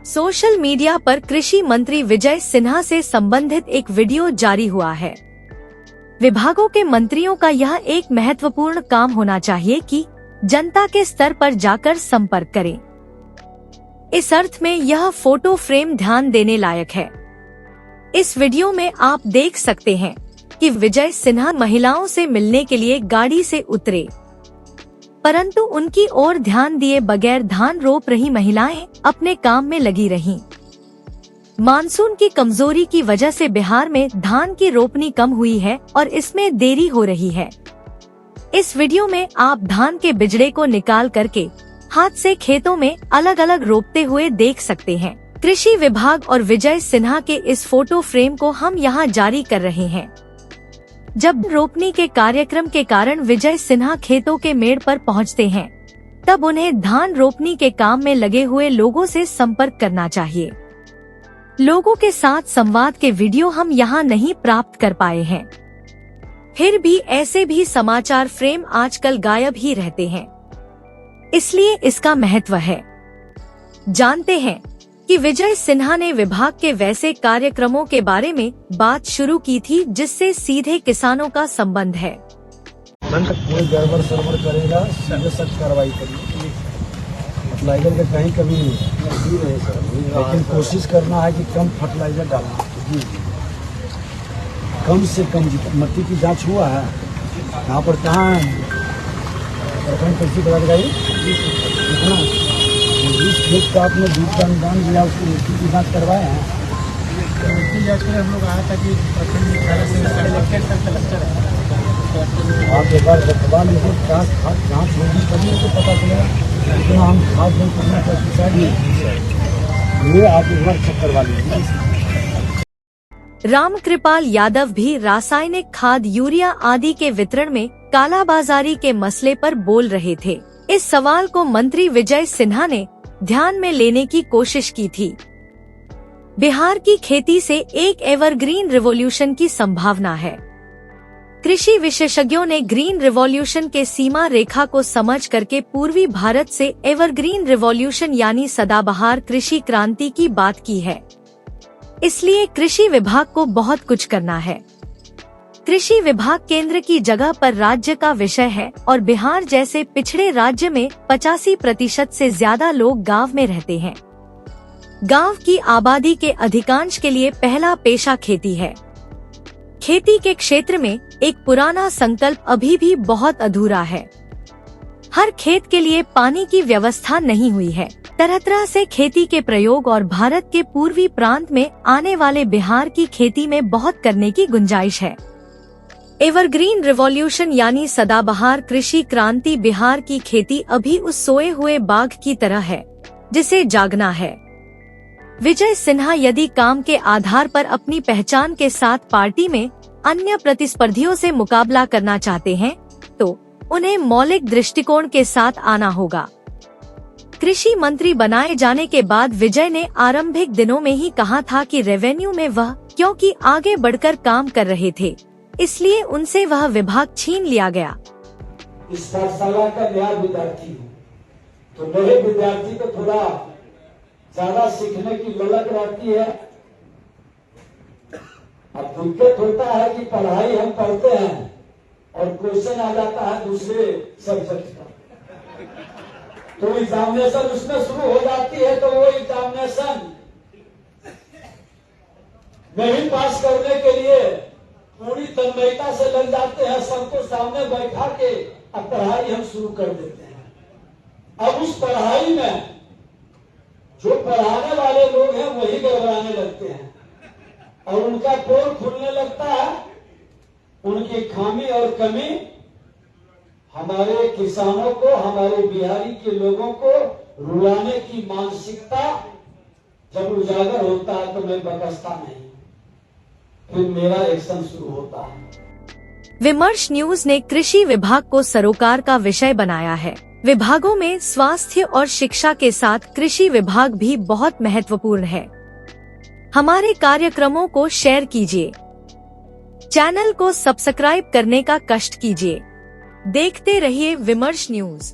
Social media पर कृषि मंत्री विजय सिन्हा से संबंधित एक वीडियो जारी हुआ है। विभागों के मंत्रियों का यह एक महत्वपूर्ण काम होना चाहिए कि जनता के स्तर पर जाकर संपर्क करें। इस अर्थ में यह फोटो फ्रेम ध्यान देने लायक है। इस वीडियो में आप देख सकते हैं कि विजय सिन्हा महिलाओं से मिलने के लिए गाड़ी से उतरे, परंतु उनकी ओर ध्यान दिए बगैर धान रोप रही महिलाएं अपने काम में लगी रहीं। मानसून की कमजोरी की वजह से बिहार में धान की रोपनी कम हुई है और इसमें देरी हो रही है। इस वीडियो में आप धान के बिजड़े को निकाल करके हाथ से खेतों में अलग अलग रोपते हुए देख सकते हैं। कृषि विभाग और विजय सिन्हा के इस फोटो फ्रेम को हम यहाँ जारी कर रहे हैं। जब रोपनी के कार्यक्रम के कारण विजय सिन्हा खेतों के मेड़ पर पहुँचते हैं, तब उन्हें धान रोपनी के काम में लगे हुए लोगों से संपर्क करना चाहिए। लोगों के साथ संवाद के वीडियो हम यहाँ नहीं प्राप्त कर पाए हैं। फिर भी ऐसे भी समाचार फ्रेम आजकल गायब ही रहते हैं, इसलिए इसका महत्व है। जानते हैं कि विजय सिन्हा ने विभाग के वैसे कार्यक्रमों के बारे में बात शुरू की थी जिससे सीधे किसानों का संबंध है। कोई गड़बड़ सरबड़ करेगा सीधे सख्त कार्रवाई करेगी। फर्टिलाइजर का कहीं कमी नहीं है सर, लेकिन कोशिश करना है कि कम फर्टिलाइजर डालना। कम से कम मिट्टी की जांच हुआ है यहाँ पर, कहाँ कैसी पता लगाई कितना जिस खेत का आपने दूध का अनुदान दिया उसकी मिट्टी की जाँच करवाए हैं। मिट्टी जाँच में हम लोग आया था कि आप एक बार रखवा लीजिए, जाँच होगी तभी तो पता चलेगा कितना हम खाद दें, कितना पेस्टिसाइड ये आप एक बार चेक करवा लीजिए। रामकृपाल यादव भी रासायनिक खाद यूरिया आदि के वितरण में कालाबाजारी के मसले पर बोल रहे थे। इस सवाल को मंत्री विजय सिन्हा ने ध्यान में लेने की कोशिश की थी। बिहार की खेती से एक एवरग्रीन रिवॉल्यूशन की संभावना है। कृषि विशेषज्ञों ने ग्रीन रिवॉल्यूशन के सीमा रेखा को समझ करके पूर्वी भारत से एवरग्रीन रिवॉल्यूशन यानी सदाबहार कृषि क्रांति की बात की है। इसलिए कृषि विभाग को बहुत कुछ करना है। कृषि विभाग केंद्र की जगह पर राज्य का विषय है और बिहार जैसे पिछड़े राज्य में 85% से ज्यादा लोग गांव में रहते हैं। गांव की आबादी के अधिकांश के लिए पहला पेशा खेती है। खेती के क्षेत्र में एक पुराना संकल्प अभी भी बहुत अधूरा है। हर खेत के लिए पानी की व्यवस्था नहीं हुई है। तरह तरह से खेती के प्रयोग और भारत के पूर्वी प्रांत में आने वाले बिहार की खेती में बहुत करने की गुंजाइश है। एवरग्रीन रिवॉल्यूशन यानी सदाबहार कृषि क्रांति बिहार की खेती अभी उस सोए हुए बाघ की तरह है जिसे जागना है। विजय सिन्हा यदि काम के आधार पर अपनी पहचान के साथ पार्टी में अन्य प्रतिस्पर्धियों से मुकाबला करना चाहते हैं तो उन्हें मौलिक दृष्टिकोण के साथ आना होगा। कृषि मंत्री बनाए जाने के बाद विजय ने आरंभिक दिनों में ही कहा था कि रेवेन्यू में वह क्योंकि आगे बढ़कर काम कर रहे थे, इसलिए उनसे वह विभाग छीन लिया गया। इस पाठशाला का नया विद्यार्थी हूँ, तो नए विद्यार्थी को थोड़ा ज्यादा सीखने की ललक रहती है। अब दिक्कत होता है कि पढ़ाई हम पढ़ते हैं और क्वेश्चन आ जाता है दूसरे सब्जेक्ट का, तो एग्जामिनेशन उसमें शुरू हो जाती है, तो वो एग्जामिनेशन नहीं पास करने के लिए पूरी तन्मयता से लग जाते हैं। सबको सामने बैठा के अब पढ़ाई हम शुरू कर देते हैं। अब उस पढ़ाई में जो पढ़ाने वाले लोग हैं वही गड़बड़ाने लगते हैं और उनका पोल खुलने लगता है। उनकी खामी और कमी हमारे किसानों को, हमारे बिहारी के लोगों को रुलाने की मानसिकता जब उजागर होता है तो मैं बकसता नहीं, फिर मेरा एक्शन शुरू होता है। विमर्श न्यूज ने कृषि विभाग को सरोकार का विषय बनाया है। विभागों में स्वास्थ्य और शिक्षा के साथ कृषि विभाग भी बहुत महत्वपूर्ण है। हमारे कार्यक्रमों को शेयर कीजिए, चैनल को सब्सक्राइब करने का कष्ट कीजिए। देखते रहिए विमर्श न्यूज।